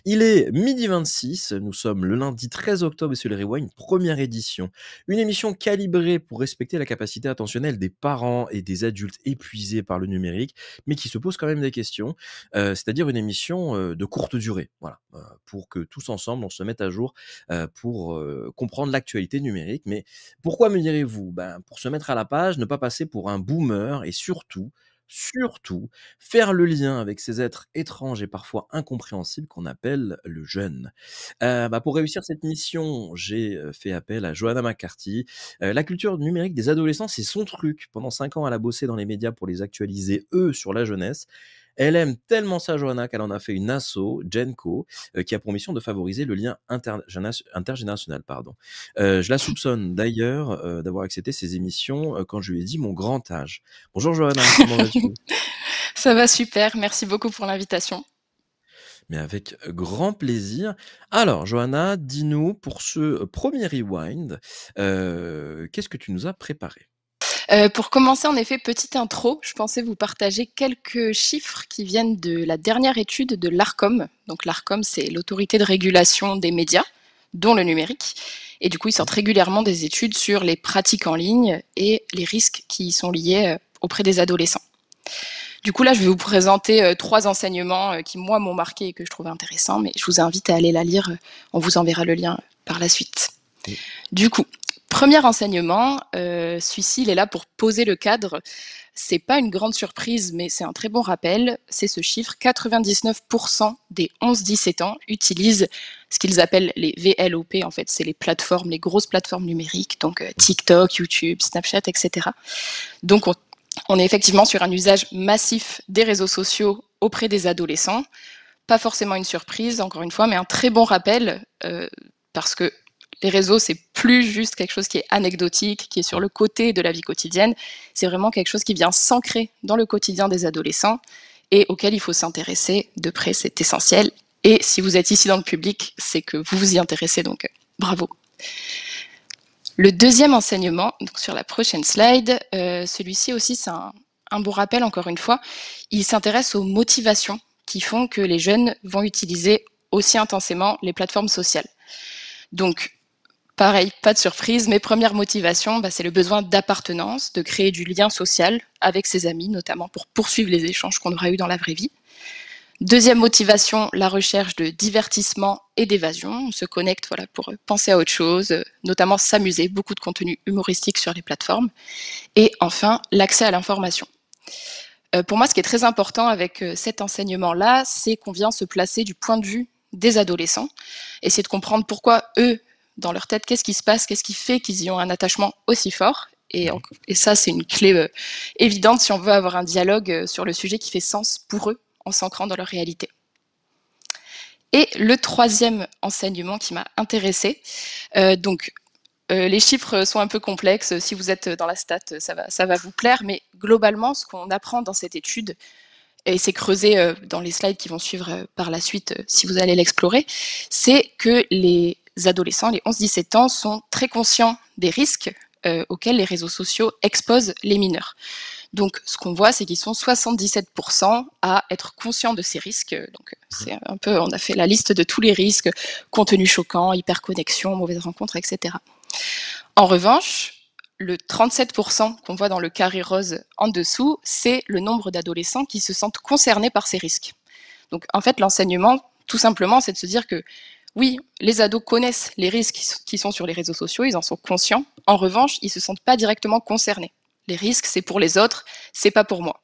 Il est 12h26, nous sommes le lundi 13 octobre et c'est le Rewind, première édition. Une émission calibrée pour respecter la capacité attentionnelle des parents et des adultes épuisés par le numérique, mais qui se posent quand même des questions, c'est-à-dire une émission de courte durée, voilà, pour que tous ensemble on se mette à jour pour comprendre l'actualité numérique. Mais pourquoi me direz-vous? Ben, pour se mettre à la page, ne pas passer pour un boomer et surtout, faire le lien avec ces êtres étranges et parfois incompréhensibles qu'on appelle le jeune. Bah, pour réussir cette mission, j'ai, fait appel à Johanna McCarthy. La culture numérique des adolescents, c'est son truc. Pendant 5 ans, elle a bossé dans les médias pour les actualiser, eux, sur la jeunesse. Elle aime tellement ça, Johanna, qu'elle en a fait une asso, Genco, qui a pour mission de favoriser le lien intergénérationnel, pardon. Je la soupçonne d'ailleurs, d'avoir accepté ces émissions, quand je lui ai dit mon grand âge. Bonjour Johanna, comment vas-tu? Ça va super, merci beaucoup pour l'invitation. Mais avec grand plaisir. Alors Johanna, dis-nous pour ce, 1er rewind, qu'est-ce que tu nous as préparé? Pour commencer, en effet, petite intro, je pensais vous partager quelques chiffres qui viennent de la dernière étude de l'Arcom. Donc l'Arcom, c'est l'autorité de régulation des médias, dont le numérique. Et du coup, ils sortent régulièrement des études sur les pratiques en ligne et les risques qui y sont liés auprès des adolescents. Du coup, là, je vais vous présenter 3 enseignements qui, moi, m'ont marqué et que je trouvais intéressants, mais je vous invite à aller la lire. On vous enverra le lien par la suite. Mmh. Du coup, premier enseignement, celui-ci, il est là pour poser le cadre. C'est pas une grande surprise, mais c'est un très bon rappel. C'est ce chiffre, 99% des 11-17 ans utilisent ce qu'ils appellent les VLOP, en fait, c'est les plateformes, les grosses plateformes numériques, donc TikTok, YouTube, Snapchat, etc. Donc on est effectivement sur un usage massif des réseaux sociaux auprès des adolescents. Pas forcément une surprise, encore une fois, mais un très bon rappel, parce que les réseaux, c'est plus juste quelque chose qui est anecdotique, qui est sur le côté de la vie quotidienne. C'est vraiment quelque chose qui vient s'ancrer dans le quotidien des adolescents et auquel il faut s'intéresser de près, c'est essentiel. Et si vous êtes ici dans le public, c'est que vous vous y intéressez, donc bravo. Le deuxième enseignement, donc sur la prochaine slide, celui-ci aussi, c'est un beau rappel, encore une fois. Il s'intéresse aux motivations qui font que les jeunes vont utiliser aussi intensément les plateformes sociales. Donc, pareil, pas de surprise, mes premières motivations, c'est le besoin d'appartenance, de créer du lien social avec ses amis, notamment pour poursuivre les échanges qu'on aura eus dans la vraie vie. Deuxième motivation, la recherche de divertissement et d'évasion. On se connecte voilà, pour penser à autre chose, notamment s'amuser, beaucoup de contenu humoristique sur les plateformes. Et enfin, l'accès à l'information. Pour moi, ce qui est très important avec cet enseignement-là, c'est qu'on vient se placer du point de vue des adolescents, essayer de comprendre pourquoi eux, dans leur tête, qu'est-ce qui se passe, qu'est-ce qui fait qu'ils y ont un attachement aussi fort. Et ça, c'est une clé évidente si on veut avoir un dialogue sur le sujet qui fait sens pour eux, en s'ancrant dans leur réalité. Et le troisième enseignement qui m'a intéressée, les chiffres sont un peu complexes. Si vous êtes dans la stat, ça va vous plaire. Mais globalement, ce qu'on apprend dans cette étude, et c'est creusé dans les slides qui vont suivre par la suite, si vous allez l'explorer, c'est que les adolescents, les 11-17 ans, sont très conscients des risques auxquels les réseaux sociaux exposent les mineurs. Donc, ce qu'on voit, c'est qu'ils sont 77% à être conscients de ces risques. Donc, c'est un peu, on a fait la liste de tous les risques, contenu choquant, hyperconnexion, mauvaises rencontres, etc. En revanche, le 37% qu'on voit dans le carré rose en dessous, c'est le nombre d'adolescents qui se sentent concernés par ces risques. Donc, en fait, l'enseignement, tout simplement, c'est de se dire que oui, les ados connaissent les risques qui sont sur les réseaux sociaux, ils en sont conscients. En revanche, ils ne se sentent pas directement concernés. Les risques, c'est pour les autres, c'est pas pour moi.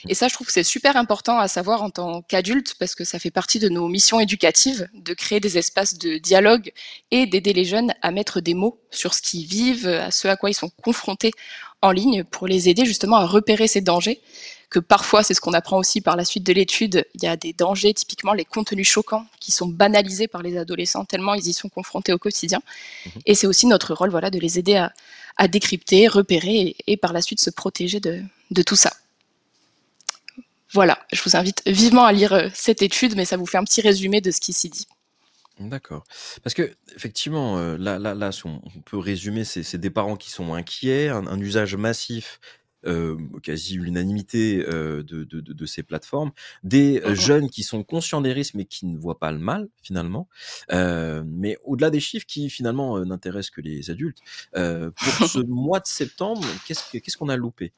Et ça, je trouve que c'est super important à savoir en tant qu'adulte, parce que ça fait partie de nos missions éducatives, de créer des espaces de dialogue et d'aider les jeunes à mettre des mots sur ce qu'ils vivent, à ce à quoi ils sont confrontés en ligne, pour les aider justement à repérer ces dangers, que parfois, c'est ce qu'on apprend aussi par la suite de l'étude, il y a des dangers, typiquement les contenus choquants, qui sont banalisés par les adolescents, tellement ils y sont confrontés au quotidien. Mmh. Et c'est aussi notre rôle voilà, de les aider à décrypter, repérer et par la suite se protéger de tout ça. Voilà, je vous invite vivement à lire cette étude, mais ça vous fait un petit résumé de ce qui s'y dit. D'accord. Parce qu'effectivement, là, si on peut résumer, c'est des parents qui sont inquiets, un usage massif quasi l'unanimité de ces plateformes, des jeunes qui sont conscients des risques mais qui ne voient pas le mal finalement, mais au-delà des chiffres qui finalement n'intéressent que les adultes, pour ce mois de septembre, qu'est-ce qu'on a loupé?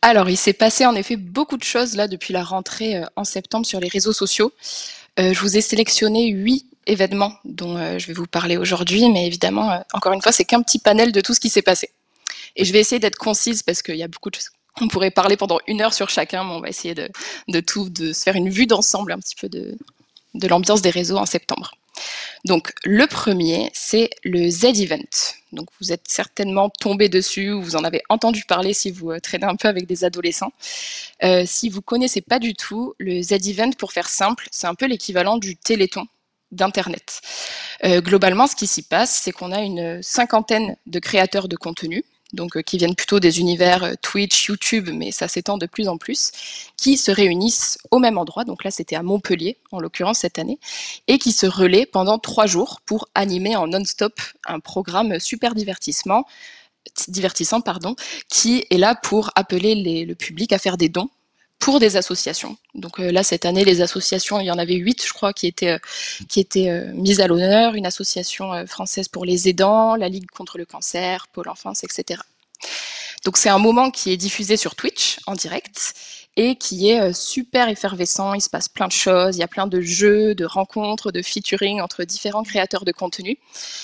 Alors, il s'est passé en effet beaucoup de choses là depuis la rentrée en septembre sur les réseaux sociaux. Je vous ai sélectionné 8 événements dont je vais vous parler aujourd'hui, mais évidemment, encore une fois, c'est qu'un petit panel de tout ce qui s'est passé. Et je vais essayer d'être concise parce qu'il y a beaucoup de choses. On pourrait parler pendant 1 heure sur chacun, mais on va essayer de se faire une vue d'ensemble un petit peu de l'ambiance des réseaux en septembre. Donc le premier, c'est le Z-Event. Donc vous êtes certainement tombé dessus ou vous en avez entendu parler si vous traînez un peu avec des adolescents. Si vous connaissez pas du tout, le Z-Event, pour faire simple, c'est un peu l'équivalent du Téléthon d'Internet. Globalement, ce qui s'y passe, c'est qu'on a une cinquantaine de créateurs de contenu, donc qui viennent plutôt des univers Twitch, YouTube, mais ça s'étend de plus en plus, qui se réunissent au même endroit, donc là c'était à Montpellier, en l'occurrence cette année, et qui se relaient pendant 3 jours pour animer en non-stop un programme super divertissant, qui est là pour appeler le public à faire des dons pour des associations. Donc là, cette année, les associations, il y en avait 8, je crois, qui étaient mises à l'honneur. Une association française pour les aidants, la Ligue contre le cancer, Pôle enfance, etc. Donc c'est un moment qui est diffusé sur Twitch en direct et qui est super effervescent. Il se passe plein de choses, il y a plein de jeux, de rencontres, de featuring entre différents créateurs de contenu.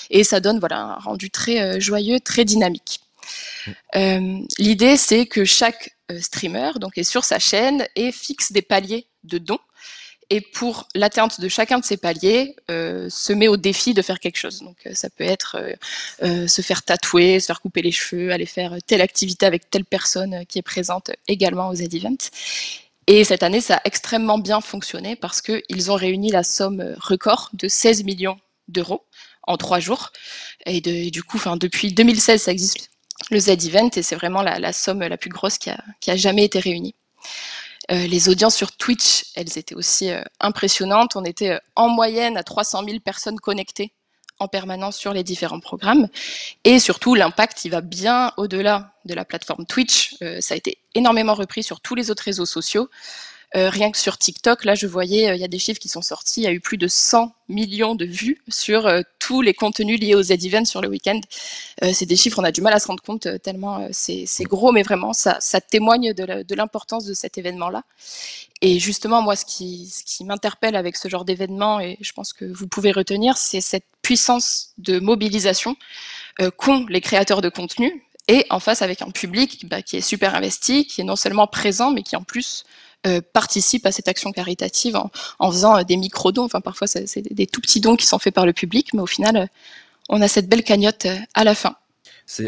Et ça donne voilà, un rendu très joyeux, très dynamique. L'idée, c'est que chaque streamer donc, est sur sa chaîne et fixe des paliers de dons. Et pour l'atteinte de chacun de ces paliers, se met au défi de faire quelque chose. Donc ça peut être se faire tatouer, se faire couper les cheveux, aller faire telle activité avec telle personne qui est présente également aux Z-Events. Et cette année, ça a extrêmement bien fonctionné parce qu'ils ont réuni la somme record de 16 millions d'euros en 3 jours. Et du coup, depuis 2016, ça existe le Z-Event et c'est vraiment la somme la plus grosse qui a jamais été réunie. Les audiences sur Twitch, elles étaient aussi impressionnantes. On était en moyenne à 300 000 personnes connectées en permanence sur les différents programmes. Et surtout, l'impact, il va bien au-delà de la plateforme Twitch. Ça a été énormément repris sur tous les autres réseaux sociaux. Rien que sur TikTok, là, je voyais, il y a des chiffres qui sont sortis, il y a eu plus de 100 millions de vues sur tous les contenus liés aux Z-Events sur le week-end. C'est des chiffres, on a du mal à se rendre compte tellement c'est gros, mais vraiment, ça témoigne de l'importance de cet événement-là. Et justement, moi, ce qui m'interpelle avec ce genre d'événement, et je pense que vous pouvez retenir, c'est cette puissance de mobilisation qu'ont les créateurs de contenu, et en face avec un public qui est super investi, qui est non seulement présent, mais qui en plus participe à cette action caritative en faisant des micro-dons. Enfin, parfois, c'est des tout petits dons qui sont faits par le public, mais au final, on a cette belle cagnotte à la fin.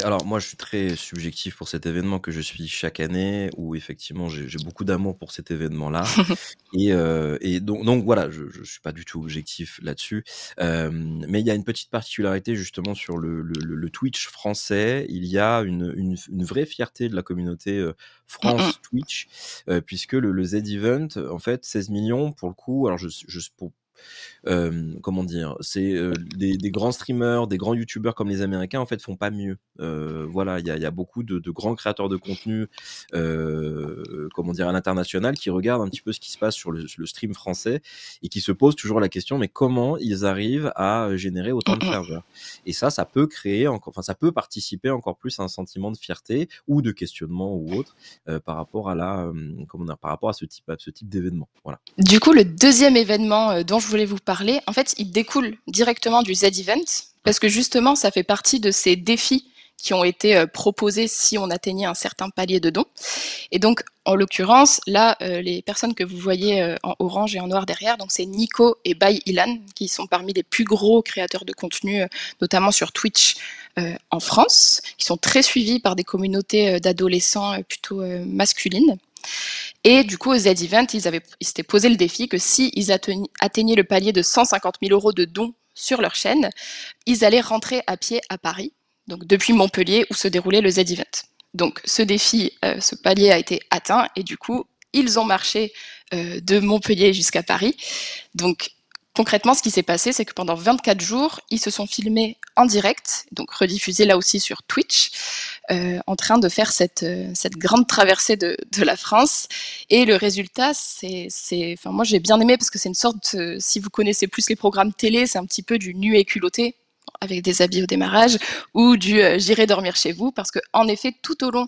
Alors moi je suis très subjectif pour cet événement que je suis chaque année où effectivement j'ai beaucoup d'amour pour cet événement-là et donc voilà, je suis pas du tout objectif là-dessus. Mais il y a une petite particularité justement sur le Twitch français. Il y a une vraie fierté de la communauté France Twitch puisque le Z-Event, en fait, 16 millions pour le coup. Alors pour comment dire, c'est des grands streamers, des grands youtubeurs comme les Américains en fait font pas mieux. Voilà, il y a beaucoup de grands créateurs de contenu, comment dire, à l'international qui regardent un petit peu ce qui se passe sur le stream français et qui se posent toujours la question mais comment ils arrivent à générer autant de ferveur. Et ça peut créer ça peut participer encore plus à un sentiment de fierté ou de questionnement ou autre par rapport à par rapport à ce type d'événement. Voilà. Du coup, le deuxième événement dont je voulais vous parler, en fait, il découle directement du Z-Event, parce que justement, ça fait partie de ces défis qui ont été proposés si on atteignait un certain palier de dons. Et donc, en l'occurrence, là, les personnes que vous voyez en orange et en noir derrière, donc c'est Nico et Bai Ilan, qui sont parmi les plus gros créateurs de contenu, notamment sur Twitch en France, qui sont très suivis par des communautés d'adolescents plutôt masculines. Et du coup, aux Z-Event, ils s'étaient posé le défi que s'ils atteignaient le palier de 150 000 euros de dons sur leur chaîne, ils allaient rentrer à pied à Paris, donc depuis Montpellier où se déroulait le Z-Event. Donc ce défi, ce palier a été atteint et du coup, ils ont marché de Montpellier jusqu'à Paris. Donc Concrètement, ce qui s'est passé, c'est que pendant 24 jours, ils se sont filmés en direct, donc rediffusés là aussi sur Twitch, en train de faire cette grande traversée de la France. Et le résultat, enfin, moi j'ai bien aimé parce que c'est une sorte, si vous connaissez plus les programmes télé, c'est un petit peu du nu et culotté avec des habits au démarrage, ou du j'irai dormir chez vous, parce que en effet, tout au long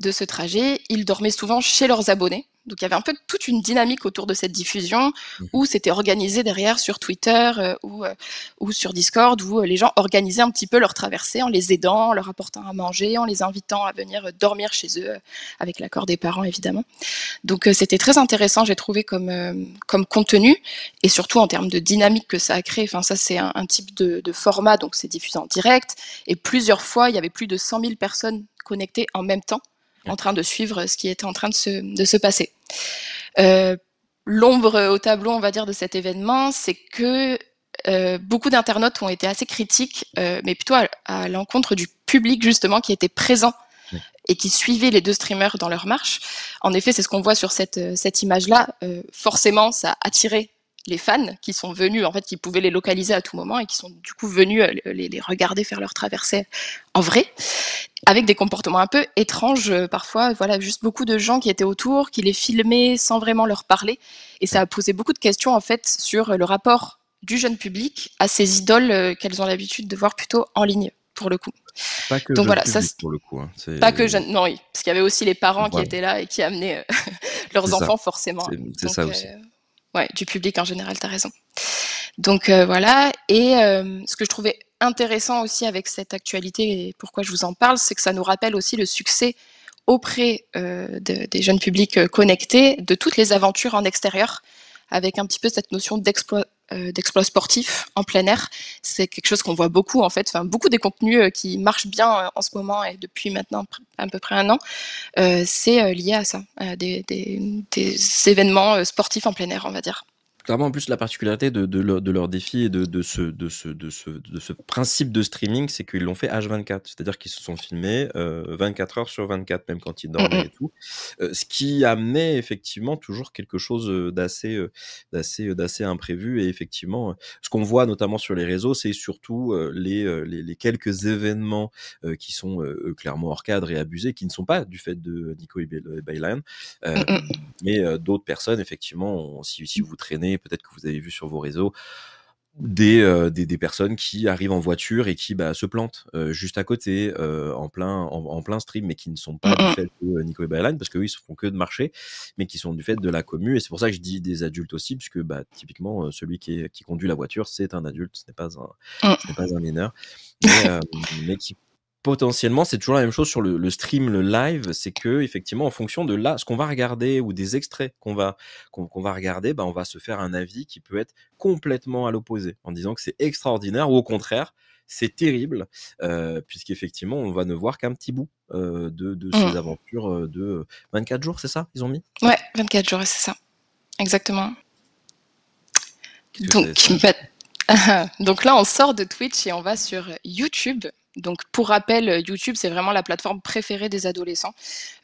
de ce trajet, ils dormaient souvent chez leurs abonnés. Donc il y avait un peu toute une dynamique autour de cette diffusion où c'était organisé derrière sur Twitter ou sur Discord, où les gens organisaient un petit peu leur traversée en les aidant, en leur apportant à manger, en les invitant à venir dormir chez eux, avec l'accord des parents évidemment. Donc c'était très intéressant, j'ai trouvé comme contenu, et surtout en termes de dynamique que ça a créé. Enfin, ça c'est un type de format, donc c'est diffusé en direct, et plusieurs fois il y avait plus de 100 000 personnes connectées en même temps, en train de suivre ce qui était en train de se passer. L'ombre au tableau, on va dire, de cet événement, c'est que beaucoup d'internautes ont été assez critiques, mais plutôt à l'encontre du public justement qui était présent et qui suivait les deux streamers dans leur marche. En effet, c'est ce qu'on voit sur cette image-là. Forcément, ça a attiré les fans qui sont venus, en fait, qui pouvaient les localiser à tout moment et qui sont du coup venus les regarder faire leur traversée en vrai, avec des comportements un peu étranges parfois. Voilà, juste beaucoup de gens qui étaient autour, qui les filmaient sans vraiment leur parler. Et ça a posé beaucoup de questions, en fait, sur le rapport du jeune public à ces idoles qu'elles ont l'habitude de voir plutôt en ligne, pour le coup. Pas que Donc jeune voilà, ça, public pour le coup, hein. pas que jeune, non, oui, parce qu'il y avait aussi les parents qui Voilà, étaient là et qui amenaient c'est leurs ça, enfants forcément. c'est Donc, ça aussi. ouais, du public en général, t'as raison. Donc voilà, et ce que je trouvais intéressant aussi avec cette actualité, et pourquoi je vous en parle, c'est que ça nous rappelle aussi le succès auprès des jeunes publics connectés de toutes les aventures en extérieur, avec un petit peu cette notion d'exploit sportif en plein air. C'est quelque chose qu'on voit beaucoup en fait, enfin, beaucoup des contenus qui marchent bien en ce moment et depuis maintenant à peu près 1 an, c'est lié à ça, à des événements sportifs en plein air, on va dire. Clairement, en plus, la particularité de leur défi et de ce principe de streaming, c'est qu'ils l'ont fait H24. C'est-à-dire qu'ils se sont filmés 24 heures sur 24, même quand ils dormaient et tout. Ce qui amenait effectivement toujours quelque chose d'assez imprévu. Et effectivement, ce qu'on voit notamment sur les réseaux, c'est surtout les quelques événements qui sont clairement hors cadre et abusés, qui ne sont pas du fait de Nico et Baylan, mais d'autres personnes, effectivement, si vous traînez, peut-être que vous avez vu sur vos réseaux des personnes qui arrivent en voiture et qui se plantent juste à côté, en plein stream, mais qui ne sont pas du fait de Nico et Baylan, parce qu'eux, ils se font que de marcher, mais qui sont du fait de la commu. Et c'est pour ça que je dis des adultes aussi, puisque typiquement, celui qui conduit la voiture, c'est un adulte, ce n'est pas un mineur, mais qui potentiellement, c'est toujours la même chose sur le stream, le live, c'est que effectivement, en fonction de là, ce qu'on va regarder ou des extraits qu'on va regarder, on va se faire un avis qui peut être complètement à l'opposé, en disant que c'est extraordinaire ou au contraire, c'est terrible, puisqu'effectivement, on va ne voir qu'un petit bout de ces aventures de 24 jours, c'est ça, ils ont mis? Ouais, 24 jours, c'est ça, exactement. Qu'est-ce que c'est, ça? Donc là, on sort de Twitch et on va sur YouTube. Donc pour rappel, YouTube, c'est vraiment la plateforme préférée des adolescents.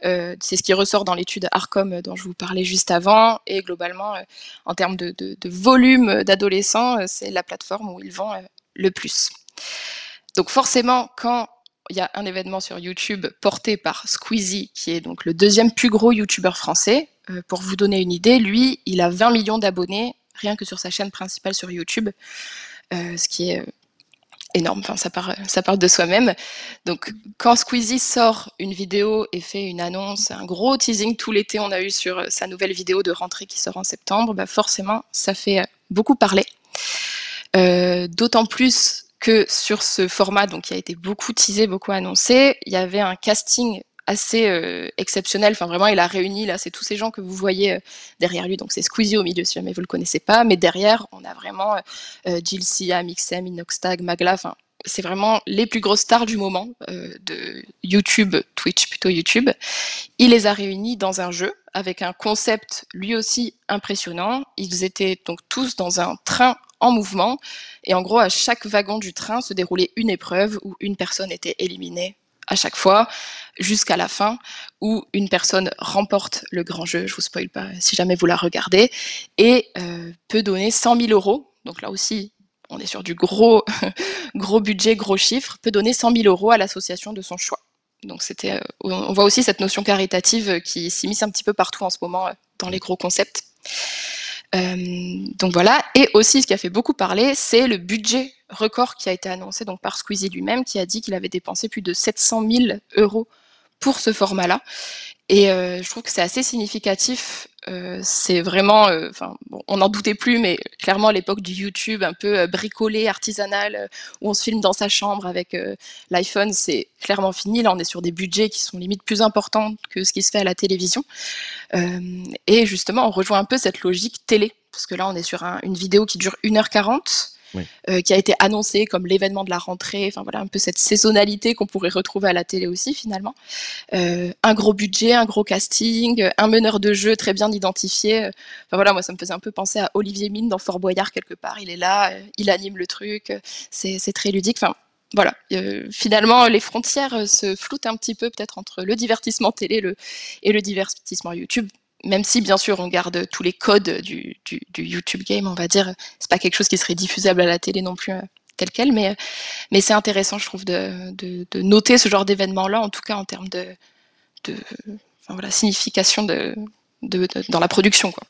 C'est ce qui ressort dans l'étude Arcom dont je vous parlais juste avant. Et globalement, en termes de volume d'adolescents, c'est la plateforme où ils vont le plus. Donc forcément, quand il y a un événement sur YouTube porté par Squeezie, qui est donc le deuxième plus gros YouTuber français, pour vous donner une idée, lui, il a 20 millions d'abonnés rien que sur sa chaîne principale sur YouTube, ce qui est énorme, enfin, ça parle de soi-même. Donc quand Squeezie sort une vidéo et fait une annonce, un gros teasing tout l'été on a eu sur sa nouvelle vidéo de rentrée qui sort en septembre, forcément ça fait beaucoup parler. D'autant plus que sur ce format, donc qui a été beaucoup teasé, beaucoup annoncé, il y avait un casting assez exceptionnel. Enfin, vraiment, il a réuni, là, c'est tous ces gens que vous voyez derrière lui. Donc, c'est Squeezie au milieu, si jamais vous le connaissez pas. Mais derrière, on a vraiment Jill Sia, Mixem, Inoxtag, Magla. Enfin, c'est vraiment les plus grosses stars du moment de YouTube, Twitch, plutôt YouTube. Il les a réunis dans un jeu avec un concept lui aussi impressionnant. Ils étaient donc tous dans un train en mouvement. Et en gros, à chaque wagon du train se déroulait une épreuve où une personne était éliminée à chaque fois, jusqu'à la fin, où une personne remporte le grand jeu, je vous spoil pas si jamais vous la regardez, et peut donner 100 000 euros donc là aussi, on est sur du gros, gros budget, gros chiffre, peut donner 100 000 euros à l'association de son choix. Donc on voit aussi cette notion caritative qui s'immisce un petit peu partout en ce moment dans les gros concepts. Donc voilà, et aussi ce qui a fait beaucoup parler, c'est le budget record qui a été annoncé donc par Squeezie lui-même, qui a dit qu'il avait dépensé plus de 700 000 euros pour ce format-là. Et je trouve que c'est assez significatif. C'est vraiment, bon, on n'en doutait plus, mais clairement l'époque du YouTube un peu bricolé, artisanal, où on se filme dans sa chambre avec l'iPhone, c'est clairement fini. Là, on est sur des budgets qui sont limite plus importants que ce qui se fait à la télévision. Et justement, on rejoint un peu cette logique télé, parce que là, on est sur une vidéo qui dure 1h40. Oui. Qui a été annoncé comme l'événement de la rentrée, enfin voilà un peu cette saisonnalité qu'on pourrait retrouver à la télé aussi finalement. Un gros budget, un gros casting, un meneur de jeu très bien identifié. Enfin voilà, moi ça me faisait un peu penser à Olivier Mine dans Fort Boyard quelque part. Il est là, il anime le truc, c'est très ludique. Enfin voilà, finalement les frontières se floutent un petit peu peut-être entre le divertissement télé et le divertissement YouTube. Même si, bien sûr, on garde tous les codes du YouTube game, on va dire, c'est pas quelque chose qui serait diffusable à la télé non plus tel quel, mais c'est intéressant, je trouve, de noter ce genre d'événement-là, en tout cas en termes de signification dans la production, quoi.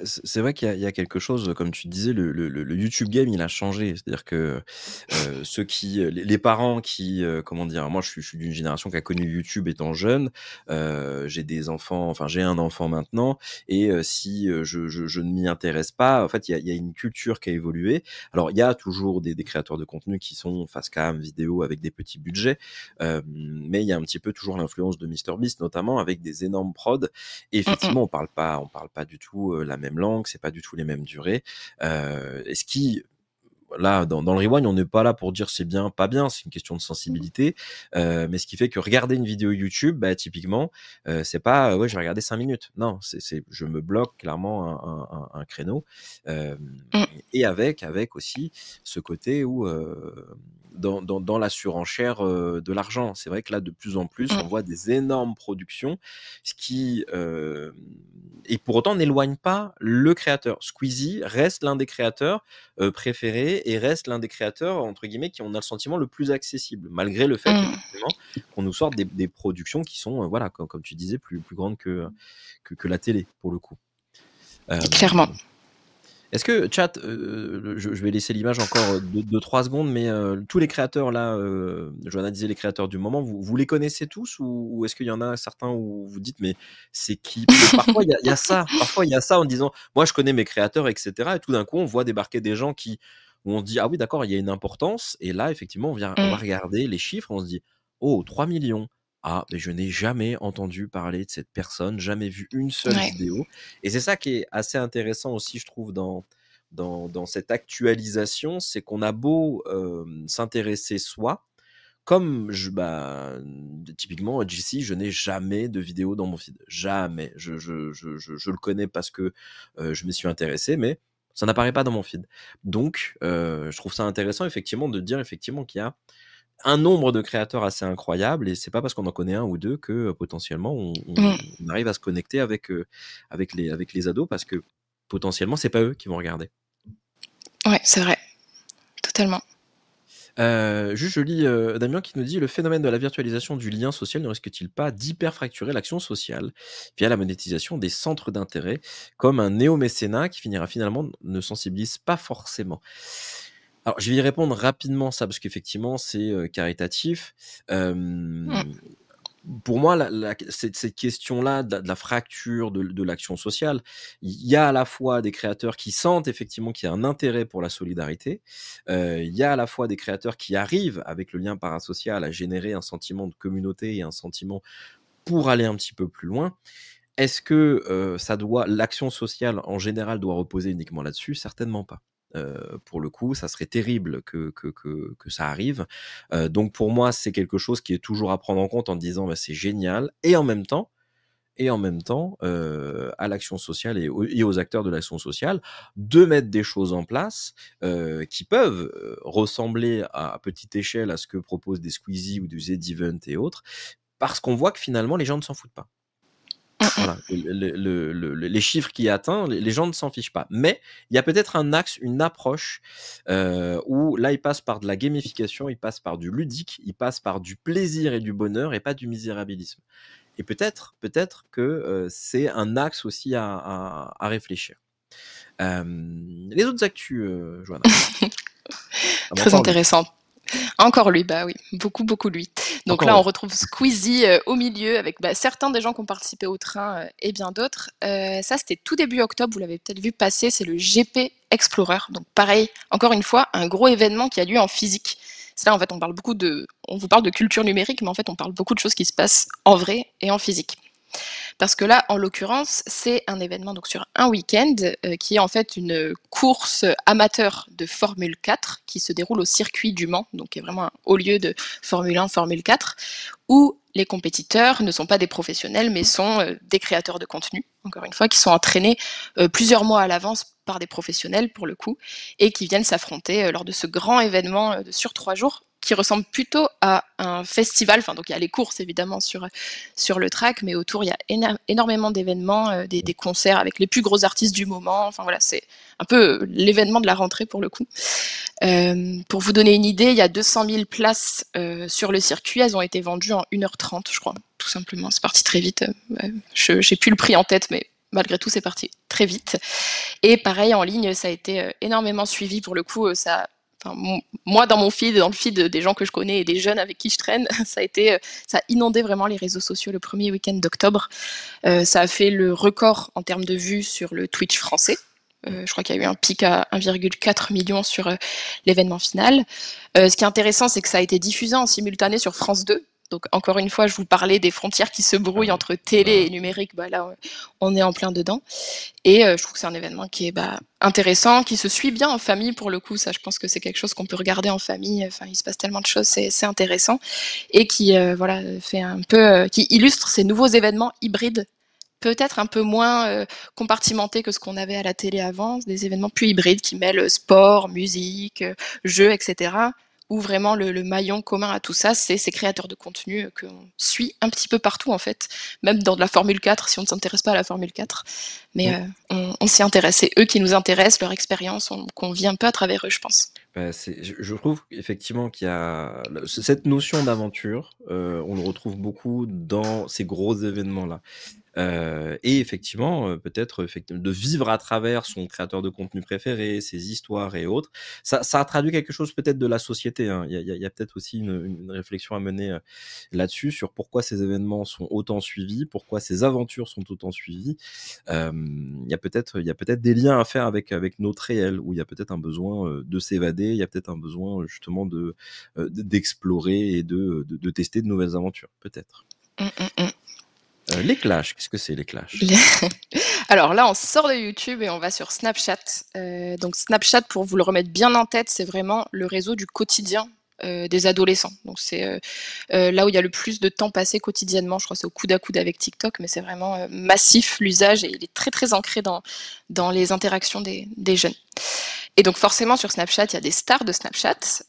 C'est vrai qu'il y a quelque chose, comme tu disais, le YouTube game, il a changé. C'est-à-dire que les parents qui, comment dire, moi je suis d'une génération qui a connu YouTube étant jeune. J'ai des enfants, enfin j'ai un enfant maintenant, et si je ne m'y intéresse pas, en fait, il y a une culture qui a évolué. Alors il y a toujours des créateurs de contenu qui sont face cam, vidéo avec des petits budgets, mais il y a un petit peu toujours l'influence de MrBeast, notamment avec des énormes prods. Et effectivement, on parle pas du tout la même langue, c'est pas du tout les mêmes durées. Et ce qui, là, dans le rewind, on n'est pas là pour dire c'est bien, pas bien, c'est une question de sensibilité. Mais ce qui fait que regarder une vidéo YouTube, bah, typiquement, c'est pas ouais, je vais regarder 5 minutes. Non, je me bloque clairement un créneau. Et avec aussi ce côté où dans la surenchère de l'argent. C'est vrai que là, de plus en plus, on voit des énormes productions, ce qui et pour autant n'éloigne pas le créateur. Squeezie reste l'un des créateurs préférés et reste l'un des créateurs entre guillemets qui on a le sentiment le plus accessible, malgré le fait effectivement qu'on nous sorte des productions qui sont voilà comme tu disais plus grandes que la télé pour le coup. Clairement. Est-ce que, chat, je vais laisser l'image encore 2-3 secondes, mais tous les créateurs là, Johanna disait les créateurs du moment, vous les connaissez tous ou est-ce qu'il y en a certains où vous dites mais c'est qui? Parce que parfois il y a ça, en disant moi je connais mes créateurs, etc. Et tout d'un coup on voit débarquer des gens où on se dit ah oui d'accord il y a une importance et là effectivement on va regarder les chiffres, on se dit oh 3 millions. Ah, mais je n'ai jamais entendu parler de cette personne, jamais vu une seule vidéo. Et c'est ça qui est assez intéressant aussi, je trouve, dans cette actualisation, c'est qu'on a beau s'intéresser soi, comme typiquement, JC, je n'ai jamais de vidéo dans mon feed. Jamais. Je le connais parce que je m'y suis intéressé, mais ça n'apparaît pas dans mon feed. Donc, je trouve ça intéressant, effectivement, de dire effectivement qu'il y a un nombre de créateurs assez incroyable et c'est pas parce qu'on en connaît un ou deux que potentiellement on arrive à se connecter avec les ados parce que potentiellement c'est pas eux qui vont regarder. Ouais, c'est vrai, totalement. Juste je lis Damien qui nous dit le phénomène de la virtualisation du lien social ne risque-t-il pas d'hyperfracturer l'action sociale via la monétisation des centres d'intérêt comme un néo-mécénat qui finira finalement ne sensibilise pas forcément. Alors, je vais y répondre rapidement ça, parce qu'effectivement, c'est caritatif. Pour moi, cette question-là de la fracture de l'action sociale, il y a à la fois des créateurs qui sentent effectivement qu'il y a un intérêt pour la solidarité, il y a à la fois des créateurs qui arrivent, avec le lien parasocial, à générer un sentiment de communauté et un sentiment pour aller un petit peu plus loin. Est-ce que l'action sociale en général doit reposer uniquement là-dessus? Certainement pas. Pour le coup, ça serait terrible que ça arrive. Donc pour moi, c'est quelque chose qui est toujours à prendre en compte en disant bah, c'est génial. Et en même temps, à l'action sociale et aux acteurs de l'action sociale de mettre des choses en place qui peuvent ressembler à petite échelle à ce que proposent des Squeezie ou du Z-Event et autres, parce qu'on voit que finalement les gens ne s'en foutent pas. Voilà, les chiffres qu'il atteint, les gens ne s'en fichent pas. Mais il y a peut-être un axe, une approche, où là, il passe par de la gamification, il passe par du ludique, il passe par du plaisir et du bonheur et pas du misérabilisme. Et peut-être que, c'est un axe aussi à réfléchir. Les autres actus, Joanna? Ah bah, Très encore lui. intéressant. Encore lui, bah oui, beaucoup, beaucoup lui. Donc Encore là, on lui. retrouve Squeezie au milieu avec certains des gens qui ont participé au train et bien d'autres. Ça, c'était tout début octobre, vous l'avez peut-être vu passer, c'est le GP Explorer. Donc pareil, encore une fois, un gros événement qui a lieu en physique. C'est là, en fait, on vous parle de culture numérique, mais en fait, on parle beaucoup de choses qui se passent en vrai et en physique. Parce que là, en l'occurrence, c'est un événement donc sur un week-end qui est en fait une course amateur de Formule 4 qui se déroule au circuit du Mans, donc qui est vraiment un haut lieu de Formule 1, Formule 4, où les compétiteurs ne sont pas des professionnels, mais sont des créateurs de contenu, encore une fois, qui sont entraînés plusieurs mois à l'avance par des professionnels pour le coup, et qui viennent s'affronter lors de ce grand événement sur 3 jours qui ressemble plutôt à un festival. Enfin, donc il y a les courses évidemment sur le track, mais autour il y a énormément d'événements, des concerts avec les plus gros artistes du moment. Enfin voilà, c'est un peu l'événement de la rentrée pour le coup. Pour vous donner une idée, il y a 200 000 places sur le circuit. Elles ont été vendues en 1h30, je crois, tout simplement. C'est parti très vite. Je n'ai plus le prix en tête, mais malgré tout, c'est parti très vite. Et pareil, en ligne, ça a été énormément suivi. Pour le coup, moi, dans mon feed, dans le feed des gens que je connais et des jeunes avec qui je traîne, ça a inondé vraiment les réseaux sociaux le premier week-end d'octobre. Ça a fait le record en termes de vues sur le Twitch français. Je crois qu'il y a eu un pic à 1,4 million sur l'événement final. Ce qui est intéressant, c'est que ça a été diffusé en simultané sur France 2. Donc encore une fois, je vous parlais des frontières qui se Ah brouillent ouais. entre télé Bah, et numérique. Là, on est en plein dedans. Et je trouve que c'est un événement qui est intéressant, qui se suit bien en famille pour le coup. Ça, je pense que c'est quelque chose qu'on peut regarder en famille. Enfin, il se passe tellement de choses, c'est intéressant. Et qui fait un peu, qui illustre ces nouveaux événements hybrides, peut-être un peu moins compartimentés que ce qu'on avait à la télé avant, des événements plus hybrides qui mêlent sport, musique, jeux, etc. Où vraiment le maillon commun à tout ça, c'est ces créateurs de contenu qu'on suit un petit peu partout en fait, même dans de la Formule 4 si on ne s'intéresse pas à la Formule 4. Mais mmh. on s'y intéresse, c'est eux qui nous intéressent, leur expérience, qu'on vit un peu à travers eux, je pense. Bah, je trouve effectivement qu'il y a cette notion d'aventure, on le retrouve beaucoup dans ces gros événements-là. Et effectivement, peut-être de vivre à travers son créateur de contenu préféré, ses histoires et autres, ça a traduit quelque chose peut-être de la société, hein. Il y a peut-être aussi une réflexion à mener, là-dessus, sur pourquoi ces événements sont autant suivis, pourquoi ces aventures sont autant suivies. Il y a peut-être des liens à faire avec notre réel, où il y a peut-être un besoin, de s'évader, il y a peut-être un besoin, justement d'explorer et de tester de nouvelles aventures, peut-être. Mm, mm, mm. Les clashs, qu'est-ce que c'est les clashs? Alors là, on sort de YouTube et on va sur Snapchat. Donc Snapchat, pour vous le remettre bien en tête, c'est vraiment le réseau du quotidien des adolescents. Donc c'est là où il y a le plus de temps passé quotidiennement. Je crois que c'est au coude à coude avec TikTok, mais c'est vraiment massif l'usage et il est très très ancré dans les interactions des jeunes. Et donc forcément sur Snapchat, il y a des stars de Snapchat.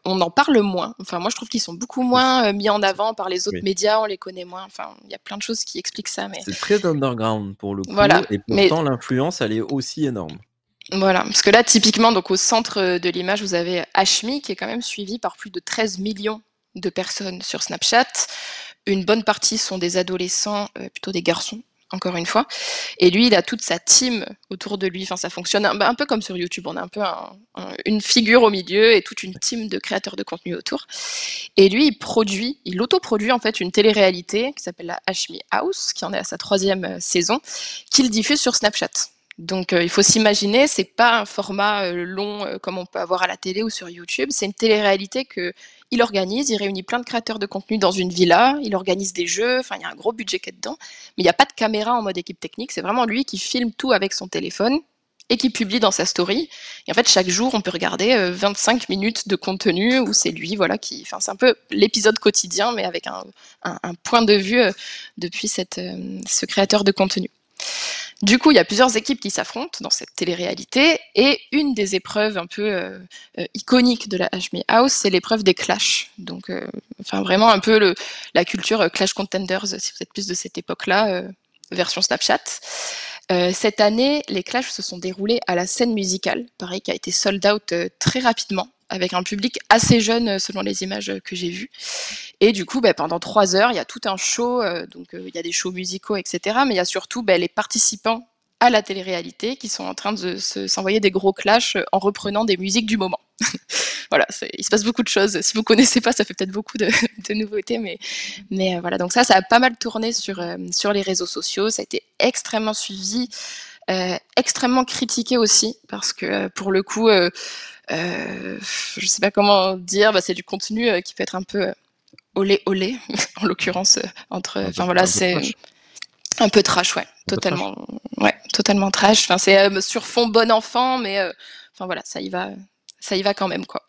On en parle moins. Enfin moi je trouve qu'ils sont beaucoup Oui, moins mis en c'est avant par les autres oui. médias, on les connaît moins. Enfin il y a plein de choses qui expliquent ça, mais C'est très underground pour le coup voilà. et Mais pourtant l'influence, elle est aussi énorme. voilà, parce que là, typiquement, donc au centre de l'image, vous avez Hashmi, qui est quand même suivi par plus de 13 millions de personnes sur Snapchat. Une bonne partie sont des adolescents, plutôt des garçons, encore une fois. Et lui, il a toute sa team autour de lui. Enfin, ça fonctionne un peu comme sur YouTube. On a un peu une figure au milieu et toute une team de créateurs de contenu autour. Et lui, il autoproduit en fait une télé-réalité qui s'appelle la Hashmi House, qui en est à sa 3e saison, qu'il diffuse sur Snapchat. Donc il faut s'imaginer, c'est pas un format long comme on peut avoir à la télé ou sur YouTube, c'est une télé-réalité qu'il organise, il réunit plein de créateurs de contenu dans une villa, il organise des jeux, enfin il y a un gros budget qui est dedans, mais il n'y a pas de caméra en mode équipe technique, c'est vraiment lui qui filme tout avec son téléphone et qui publie dans sa story. Et en fait, chaque jour, on peut regarder 25 minutes de contenu où c'est lui, voilà, c'est un peu l'épisode quotidien, mais avec un point de vue depuis ce créateur de contenu. Du coup, il y a plusieurs équipes qui s'affrontent dans cette télé-réalité et une des épreuves un peu iconiques de la Hashmi House, c'est l'épreuve des clashs. Donc, vraiment un peu la culture Clash Contenders, si vous êtes plus de cette époque-là. version Snapchat. Cette année, les clashs se sont déroulés à la scène musicale, pareil, qui a été sold out très rapidement, avec un public assez jeune selon les images que j'ai vues. Et du coup, pendant 3 heures, il y a tout un show, donc il y a des shows musicaux, etc. Mais il y a surtout les participants à la télé-réalité qui sont en train de s'envoyer des gros clashs en reprenant des musiques du moment. Voilà, il se passe beaucoup de choses. Si vous connaissez pas, ça fait peut-être beaucoup de nouveautés, mais voilà. Donc ça a pas mal tourné sur les réseaux sociaux. Ça a été extrêmement suivi, extrêmement critiqué aussi, parce que pour le coup, je sais pas comment dire, c'est du contenu qui peut être un peu olé olé, en l'occurrence, enfin voilà, Un peu c'est trash. un peu trash, Un peu trash. ouais, totalement trash. Enfin, c'est sur fond bon enfant, mais enfin voilà, ça y va quand même, quoi.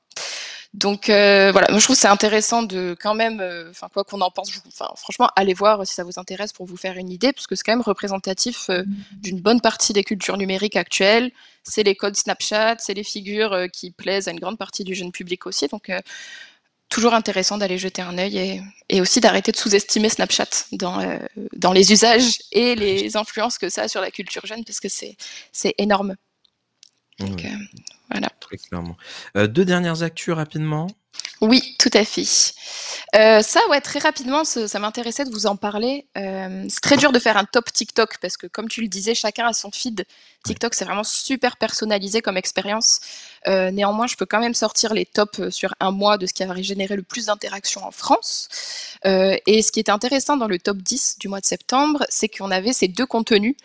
Donc voilà, moi je trouve que c'est intéressant de quand même, enfin quoi qu'on en pense, enfin franchement, allez voir si ça vous intéresse pour vous faire une idée, parce que c'est quand même représentatif d'une bonne partie des cultures numériques actuelles. C'est les codes Snapchat, c'est les figures qui plaisent à une grande partie du jeune public aussi, donc toujours intéressant d'aller jeter un œil et aussi d'arrêter de sous-estimer Snapchat dans les usages et les influences que ça a sur la culture jeune, parce que c'est énorme. Donc Oui, voilà. très clairement. 2 dernières actus rapidement. Oui, tout à fait. Ça, ouais, très rapidement, ça m'intéressait de vous en parler. C'est très dur de faire un top TikTok parce que, comme tu le disais, chacun a son feed. Ouais. TikTok, c'est vraiment super personnalisé comme expérience. Néanmoins, je peux quand même sortir les tops sur un mois de ce qui avait généré le plus d'interactions en France. Et ce qui était intéressant dans le top 10 du mois de septembre, c'est qu'on avait ces deux contenus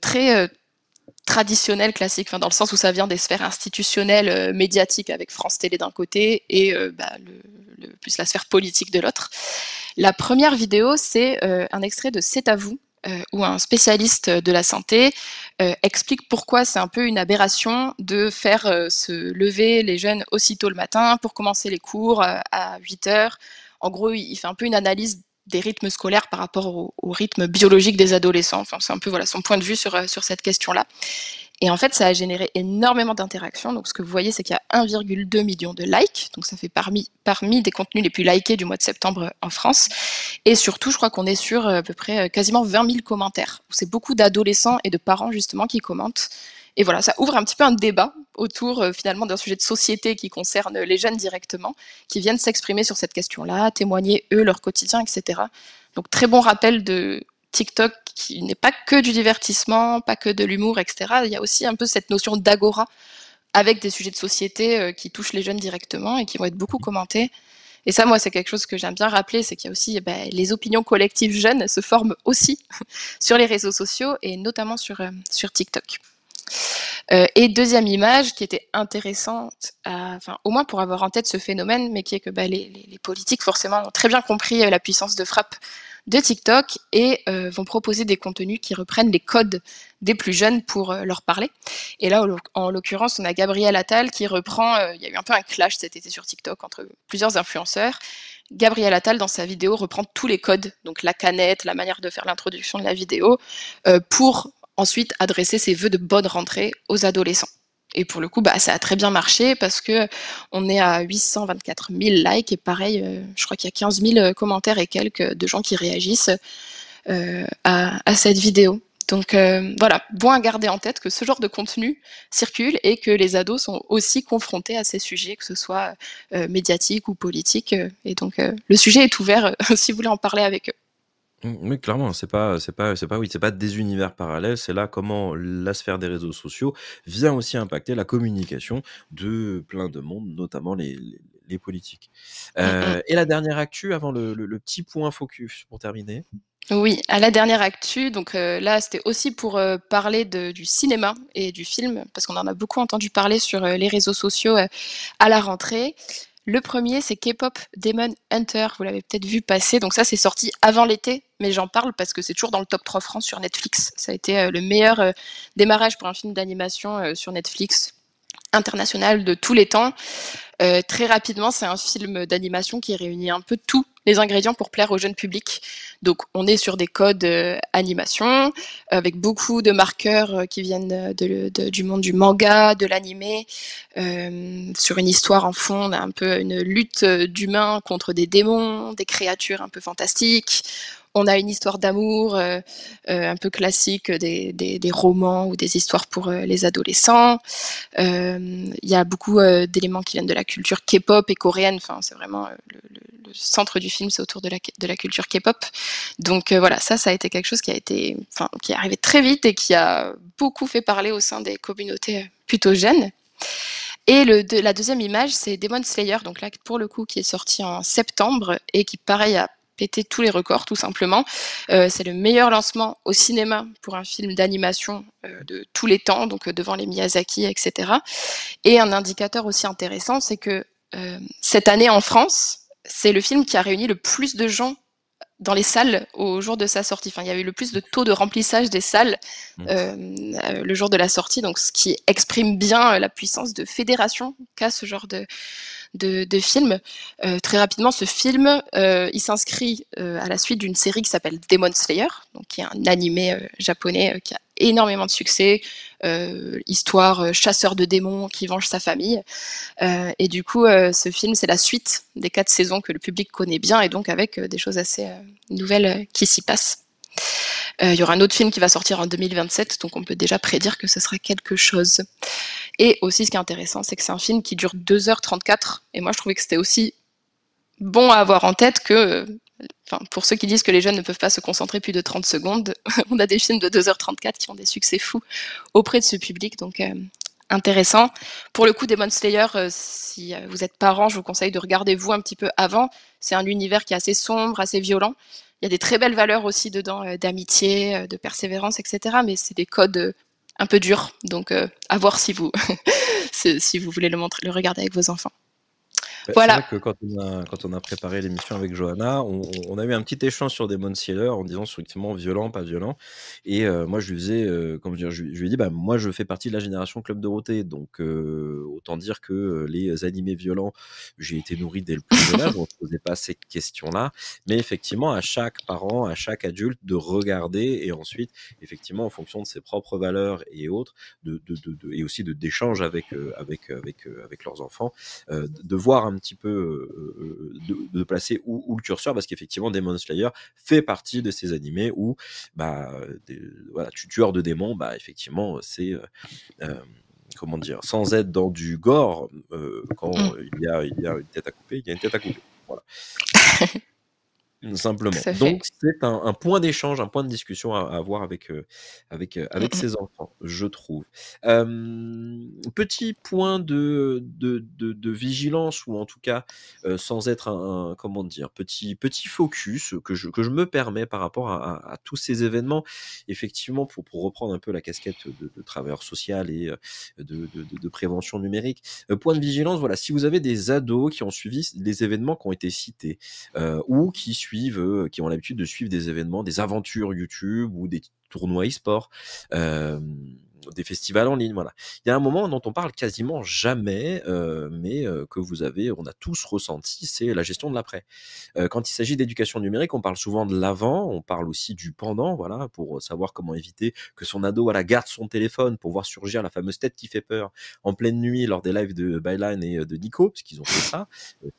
très traditionnel, classique, enfin, dans le sens où ça vient des sphères institutionnelles, médiatiques, avec France Télé d'un côté et plus la sphère politique de l'autre. La première vidéo, c'est un extrait de C'est à vous, où un spécialiste de la santé explique pourquoi c'est un peu une aberration de faire se lever les jeunes aussitôt le matin pour commencer les cours à 8 heures. En gros, il fait un peu une analyse des rythmes scolaires par rapport au rythme biologique des adolescents. Enfin, c'est un peu voilà, son point de vue sur cette question-là. Et en fait, ça a généré énormément d'interactions. Donc, ce que vous voyez, c'est qu'il y a 1,2 million de likes. Donc, ça fait parmi des contenus les plus likés du mois de septembre en France. Et surtout, je crois qu'on est sur à peu près quasiment 20 000 commentaires. C'est beaucoup d'adolescents et de parents, justement, qui commentent. Et voilà, ça ouvre un petit peu un débat autour, finalement, d'un sujet de société qui concerne les jeunes directement, qui viennent s'exprimer sur cette question-là, témoigner, eux, leur quotidien, etc. Donc, très bon rappel de TikTok qui n'est pas que du divertissement, pas que de l'humour, etc. Il y a aussi un peu cette notion d'agora avec des sujets de société qui touchent les jeunes directement et qui vont être beaucoup commentés. Et ça, moi, c'est quelque chose que j'aime bien rappeler, c'est qu'il y a aussi les opinions collectives jeunes se forment aussi sur les réseaux sociaux et notamment sur TikTok. Et deuxième image qui était intéressante, enfin, au moins pour avoir en tête ce phénomène, mais qui est que les politiques forcément ont très bien compris la puissance de frappe de TikTok et vont proposer des contenus qui reprennent les codes des plus jeunes pour leur parler. Et là, en l'occurrence, on a Gabriel Attal qui reprend, il y a eu un peu un clash cet été sur TikTok entre plusieurs influenceurs. Gabriel Attal, dans sa vidéo, reprend tous les codes, donc la canette, la manière de faire l'introduction de la vidéo, pour ensuite adresser ses vœux de bonne rentrée aux adolescents. Et pour le coup, ça a très bien marché parce que on est à 824 000 likes et pareil, je crois qu'il y a 15 000 commentaires et quelques de gens qui réagissent à cette vidéo. Donc voilà, bon à garder en tête que ce genre de contenu circule et que les ados sont aussi confrontés à ces sujets, que ce soit médiatique ou politique. Et donc le sujet est ouvert si vous voulez en parler avec eux. Oui, clairement, c'est pas des univers parallèles, c'est là comment la sphère des réseaux sociaux vient aussi impacter la communication de plein de monde, notamment les politiques. Mm, mm. Et la dernière actu avant le petit point focus pour terminer? Oui, à la dernière actu, donc là, c'était aussi pour parler du cinéma et du film, parce qu'on en a beaucoup entendu parler sur les réseaux sociaux à la rentrée. Le premier, c'est K-pop Demon Hunter, vous l'avez peut-être vu passer, donc ça c'est sorti avant l'été, mais j'en parle parce que c'est toujours dans le top 3 France sur Netflix. Ça a été le meilleur démarrage pour un film d'animation sur Netflix international de tous les temps. Très rapidement, c'est un film d'animation qui réunit un peu tous les ingrédients pour plaire au jeune public. Donc, on est sur des codes animation, avec beaucoup de marqueurs qui viennent du monde du manga, de l'animé, sur une histoire en fond, on a un peu une lutte d'humains contre des démons, des créatures un peu fantastiques. On a une histoire d'amour un peu classique des romans ou des histoires pour les adolescents. Il y a beaucoup d'éléments qui viennent de la culture K-pop et coréenne. Enfin, c'est vraiment le centre du film, c'est autour de la culture K-pop. Donc voilà, ça a été quelque chose qui est arrivé très vite et qui a beaucoup fait parler au sein des communautés plutôt jeunes. Et la deuxième image, c'est Demon Slayer, donc là, pour le coup, qui est sorti en septembre et qui, pareil, a pété tous les records, tout simplement. C'est le meilleur lancement au cinéma pour un film d'animation de tous les temps, donc devant les Miyazaki, etc. Et un indicateur aussi intéressant, c'est que cette année en France, c'est le film qui a réuni le plus de gens dans les salles au jour de sa sortie. Enfin, il y avait le plus de taux de remplissage des salles le jour de la sortie, donc ce qui exprime bien la puissance de fédération qu'a ce genre de film. Très rapidement, ce film, il s'inscrit à la suite d'une série qui s'appelle Demon Slayer, donc qui est un animé japonais qui a énormément de succès, histoire chasseur de démons qui venge sa famille. Et du coup, ce film, c'est la suite des 4 saisons que le public connaît bien, et donc avec des choses assez nouvelles qui s'y passent. Il y aura un autre film qui va sortir en 2027, donc on peut déjà prédire que ce sera quelque chose. Et aussi, ce qui est intéressant, c'est que c'est un film qui dure 2h34, et moi je trouvais que c'était aussi bon à avoir en tête que, pour ceux qui disent que les jeunes ne peuvent pas se concentrer plus de 30 secondes, on a des films de 2h34 qui ont des succès fous auprès de ce public, donc intéressant. Pour le coup, Demon Slayer, si vous êtes parent, je vous conseille de regarder vous un petit peu avant. C'est un univers qui est assez sombre, assez violent. Il y a des très belles valeurs aussi dedans, d'amitié, de persévérance, etc. Mais c'est des codes un peu durs. Donc, à voir si vous, si vous voulez le regarder avec vos enfants. C'est Voilà. vrai que quand on a préparé l'émission avec Johanna, on a eu un petit échange sur Demon Slayer en disant effectivement violent, pas violent. Et moi, je lui faisais, comment dire, je lui ai dit, bah, moi, je fais partie de la génération Club Dorothée. Donc, autant dire que les animés violents, j'ai été nourri dès le plus jeune âge. On ne se posait pas ces questions-là. Mais effectivement, à chaque parent, à chaque adulte, de regarder et ensuite, effectivement, en fonction de ses propres valeurs et autres, et aussi d'échanges avec leurs enfants, de voir un petit peu de placer où le curseur, parce qu'effectivement Demon Slayer fait partie de ces animés où voilà, tueur de démons, effectivement c'est comment dire, sans être dans du gore, quand il y a une tête à couper, il y a une tête à couper, voilà. Simplement. Donc c'est un point d'échange, un point de discussion à avoir avec ses enfants, je trouve. Petit point de vigilance, ou en tout cas sans être un comment dire, petit focus que je me permets par rapport à tous ces événements. Effectivement, pour reprendre un peu la casquette de travailleur social et de prévention numérique. Point de vigilance, voilà, si vous avez des ados qui ont suivi les événements qui ont été cités, ou qui ont l'habitude de suivre des événements, des aventures YouTube ou des tournois e-sport, des festivals en ligne, voilà. Il y a un moment dont on parle quasiment jamais, mais on a tous ressenti, c'est la gestion de l'après. Quand il s'agit d'éducation numérique, on parle souvent de l'avant, on parle aussi du pendant, voilà, pour savoir comment éviter que son ado, voilà, garde son téléphone pour voir surgir la fameuse tête qui fait peur en pleine nuit lors des lives de Byline et de Nico, parce qu'ils ont fait ça.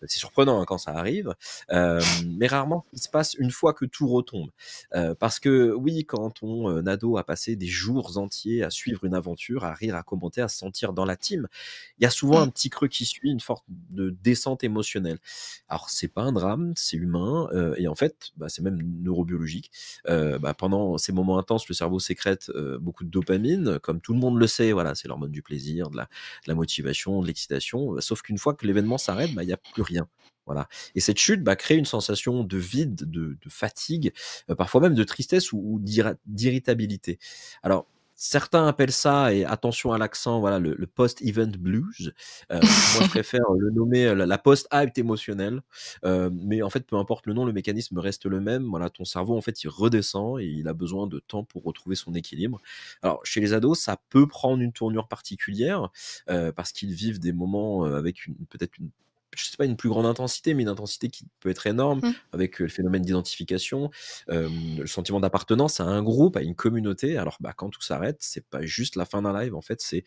C'est surprenant quand ça arrive, mais rarement il se passe une fois que tout retombe. Parce que oui, quand ton ado a passé des jours entiers à suivre une aventure, à rire, à commenter, à se sentir dans la team, il y a souvent un petit creux qui suit, une forme de descente émotionnelle. Alors c'est pas un drame, c'est humain, et en fait, c'est même neurobiologique. Pendant ces moments intenses, le cerveau sécrète beaucoup de dopamine, comme tout le monde le sait, voilà, c'est l'hormone du plaisir, de la motivation, de l'excitation. Sauf qu'une fois que l'événement s'arrête, il n'y a plus rien. Voilà. Et cette chute crée une sensation de vide, de fatigue, parfois même de tristesse ou d'irritabilité. Alors, certains appellent ça, et attention à l'accent, voilà, le post-event blues. Moi, je préfère le nommer la post-hype émotionnelle. Mais en fait, peu importe le nom, le mécanisme reste le même. Voilà, ton cerveau, en fait, il redescend et il a besoin de temps pour retrouver son équilibre. Alors, chez les ados, ça peut prendre une tournure particulière parce qu'ils vivent des moments avec peut-être je sais pas, une plus grande intensité, mais une intensité qui peut être énorme, avec le phénomène d'identification, le sentiment d'appartenance à un groupe, à une communauté. Alors, quand tout s'arrête, c'est pas juste la fin d'un live, en fait, c'est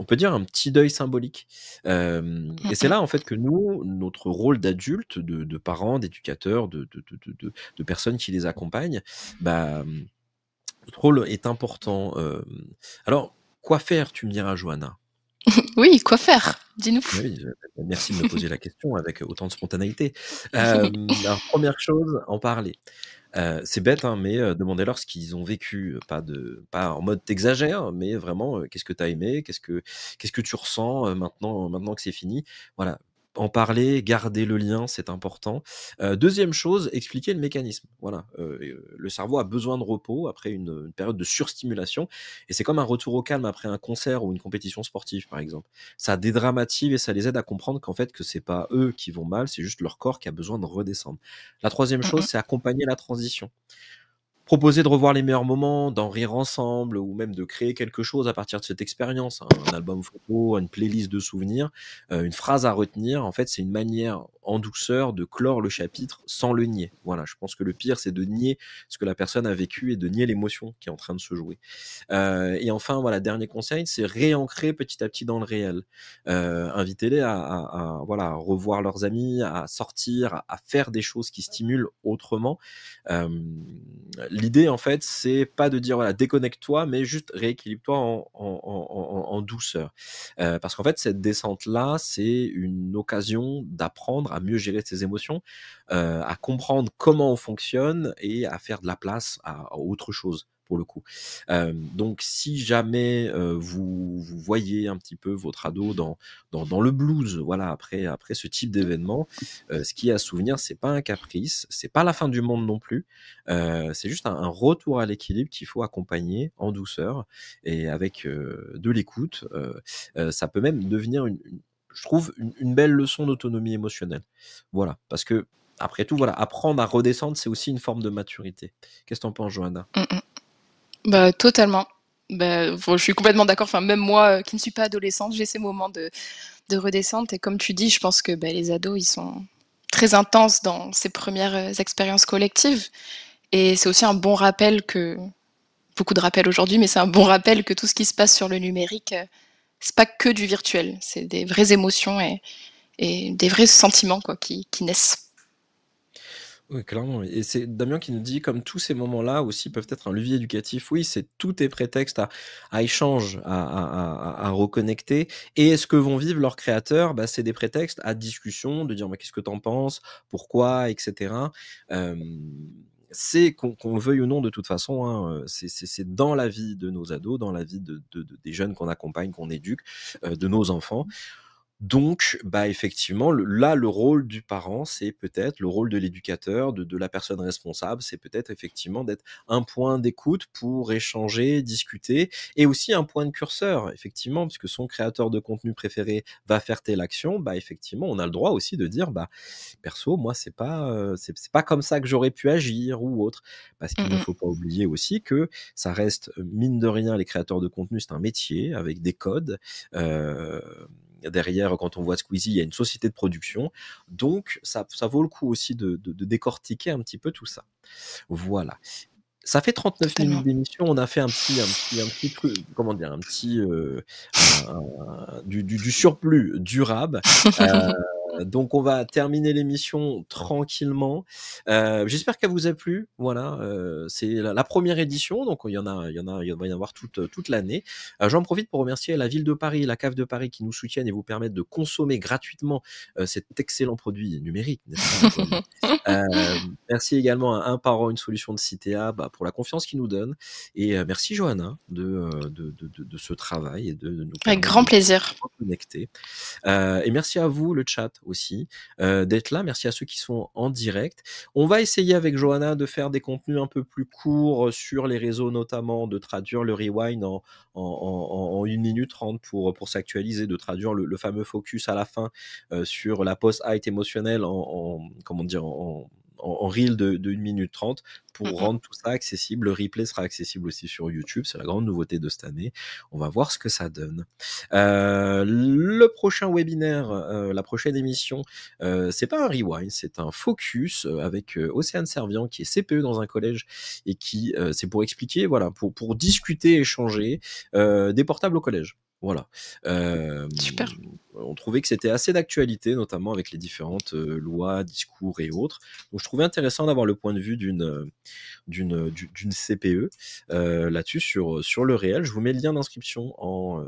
on peut dire un petit deuil symbolique. Mmh Et c'est mh. là, en fait, que nous, notre rôle d'adulte, de parents, d'éducateurs, de personnes qui les accompagnent, bah, notre rôle est important. Alors, quoi faire, tu me diras, Johanna? Oui, quoi faire? Dis-nous. Ah oui, merci de me poser la question avec autant de spontanéité. Alors, première chose, en parler. C'est bête, hein, mais demandez-leur ce qu'ils ont vécu, pas en mode tu mais vraiment, qu'est-ce que tu as aimé? Qu'est-ce que tu ressens, maintenant que c'est fini? Voilà, en parler, garder le lien, c'est important. 2e chose, expliquer le mécanisme. Voilà, le cerveau a besoin de repos après une période de surstimulation et c'est comme un retour au calme après un concert ou une compétition sportive, par exemple. Ça dédramatise et ça les aide à comprendre qu'en fait, que c'est pas eux qui vont mal, c'est juste leur corps qui a besoin de redescendre. La 3e Mmh chose, mh. c'est accompagner la transition. Proposer de revoir les meilleurs moments, d'en rire ensemble ou même de créer quelque chose à partir de cette expérience, un album photo, une playlist de souvenirs, une phrase à retenir. En fait, c'est une manière en douceur de clore le chapitre sans le nier. Voilà, je pense que le pire, c'est de nier ce que la personne a vécu et de nier l'émotion qui est en train de se jouer. Et enfin, voilà, dernier conseil, c'est réancrer petit à petit dans le réel. Invitez-les voilà, à revoir leurs amis, à sortir, à faire des choses qui stimulent autrement. L'idée, en fait, c'est pas de dire, voilà: «Déconnecte-toi», mais juste rééquilibre-toi en douceur. Parce qu'en fait, cette descente-là, c'est une occasion d'apprendre à mieux gérer ses émotions, à comprendre comment on fonctionne et à faire de la place à autre chose, pour le coup. Donc si jamais, vous voyez un petit peu votre ado dans le blues, voilà, après ce type d'événement, ce qu'il y a à se souvenir, c'est pas un caprice, c'est pas la fin du monde non plus, c'est juste un retour à l'équilibre qu'il faut accompagner en douceur et avec, de l'écoute, ça peut même devenir je trouve une belle leçon d'autonomie émotionnelle. Voilà, parce qu'après tout, voilà, apprendre à redescendre, c'est aussi une forme de maturité. Qu'est-ce que tu en penses, Johanna? Mmh mh. Bah, totalement. Bah, je suis complètement d'accord. Enfin, même moi, qui ne suis pas adolescente, j'ai ces moments de redescente et comme tu dis, je pense que, bah, les ados, ils sont très intenses dans ces premières expériences collectives et c'est aussi un bon rappel que beaucoup de rappels aujourd'hui, mais c'est un bon rappel que tout ce qui se passe sur le numérique, c'est pas que du virtuel. C'est des vraies émotions et des vrais sentiments, quoi, qui naissent. Oui, clairement, et c'est Damien qui nous dit: «Comme tous ces moments-là aussi peuvent être un levier éducatif». Oui, tout est prétexte à échange, à reconnecter, et ce que vont vivre leurs créateurs, bah, c'est des prétextes à discussion, de dire: «Mais qu'est-ce que tu en penses? Pourquoi?» et cetera. C'est qu'on le veuille ou non de toute façon, hein, c'est dans la vie de nos ados, dans la vie des jeunes qu'on accompagne, qu'on éduque, de nos enfants. Donc, bah, effectivement, le rôle du parent, c'est peut-être le rôle de l'éducateur, de la personne responsable, c'est peut-être effectivement d'être un point d'écoute pour échanger, discuter, et aussi un point de curseur, effectivement, puisque son créateur de contenu préféré va faire telle action, bah, effectivement, on a le droit aussi de dire: «Bah, perso, moi, c'est pas comme ça que j'aurais pu agir» ou autre. Parce qu'il Mmh ne mh. faut pas oublier aussi que ça reste, mine de rien, les créateurs de contenu, c'est un métier avec des codes, heu derrière, quand on voit Squeezie, il y a une société de production, donc ça vaut le coup aussi de décortiquer un petit peu tout ça. Voilà. Ça fait 39 minutes Totalement. d'émission, on a fait un petit truc, comment dire? Un petit, du surplus durable. Donc on va terminer l'émission tranquillement. J'espère qu'elle vous a plu. Voilà, c'est la 1re édition, donc il va y en avoir toute l'année. J'en profite pour remercier la ville de Paris, la CAF de Paris qui nous soutiennent et vous permettent de consommer gratuitement, cet excellent produit numérique, n'est-ce pas, Joanna? Merci également à Un Parent, une solution de Citea, bah, pour la confiance qu'ils nous donnent, et merci Johanna de ce travail et de nous Avec permettre grand de plaisir. reconnecter. Et merci à vous, le chat aussi, d'être là. Merci à ceux qui sont en direct. On va essayer avec Johanna de faire des contenus un peu plus courts sur les réseaux, notamment de traduire le rewind en 1 minute 30 pour s'actualiser, de traduire le fameux focus à la fin sur la post-height émotionnelle comment dire, en reel de 1 minute 30 Mmh pour mh. rendre tout ça accessible. Le replay sera accessible aussi sur YouTube. C'est la grande nouveauté de cette année. On va voir ce que ça donne. Le prochain webinaire, la prochaine émission, c'est pas un rewind, c'est un focus avec Océane Servian qui est CPE dans un collège et qui c'est pour expliquer, voilà, pour discuter, échanger des portables au collège. Voilà. Hem, Super. on trouvait que c'était assez d'actualité, notamment avec les différentes, lois, discours et autres. Donc je trouvais intéressant d'avoir le point de vue d'une CPE, là-dessus sur le réel. Je vous mets le lien d'inscription en,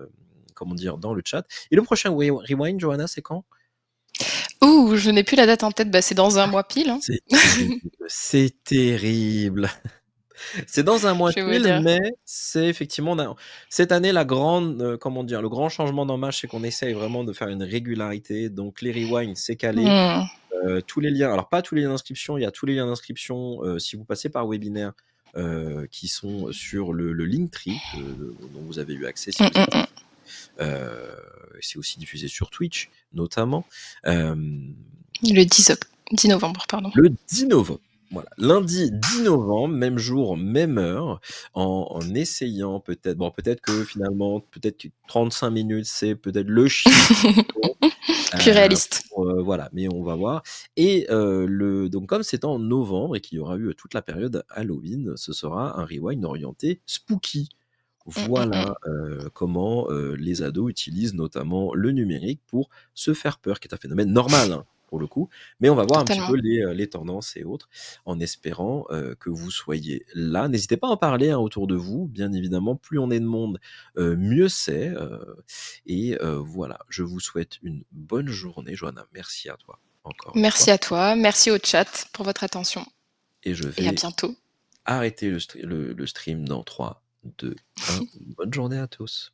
comment dire? Dans le chat. Et le prochain Rewind, Johanna, c'est quand? Ouh, je n'ai plus la date en tête, bah, c'est dans un mois pile, hein. C'est terrible, c'est terrible. C'est dans un mois Je vais vous pile, dire. mais c'est effectivement on a cette année la grande, comment dire? Le grand changement dans Match, c'est qu'on essaye vraiment de faire une régularité. Donc les rewinds, c'est calé. Mmh. Tous les liens, alors pas tous les liens d'inscription, il y a tous les liens d'inscription, si vous passez par webinaire, qui sont sur le Linktree dont vous avez eu accès si Mmh, vous mmh êtes mh. c'est aussi diffusé sur Twitch notamment. Hem Le 10 novembre, pardon. Le 10 novembre. Voilà, lundi 10 novembre, même jour, même heure, en essayant peut-être que finalement, peut-être que 35 minutes, c'est peut-être le chiffre Plus réaliste. pour, voilà, mais on va voir. Et donc comme c'est en novembre et qu'il y aura eu toute la période Halloween, ce sera un rewind orienté spooky. Mmh, mmh mh. Voilà, comment, les ados utilisent notamment le numérique pour se faire peur, qui est un phénomène normal, hein, pour le coup. Mais on va voir un petit Totalement. peu les tendances et autres, en espérant, que vous soyez là. N'hésitez pas à en parler, hein, autour de vous, bien évidemment. Plus on est de monde, mieux c'est, et voilà. Je vous souhaite une bonne journée. Johanna, merci à toi, encore une fois. Merci à toi, merci au chat pour votre attention Et je et à vais bientôt. arrêter le stream dans 3, 2, 1. Bonne journée à tous.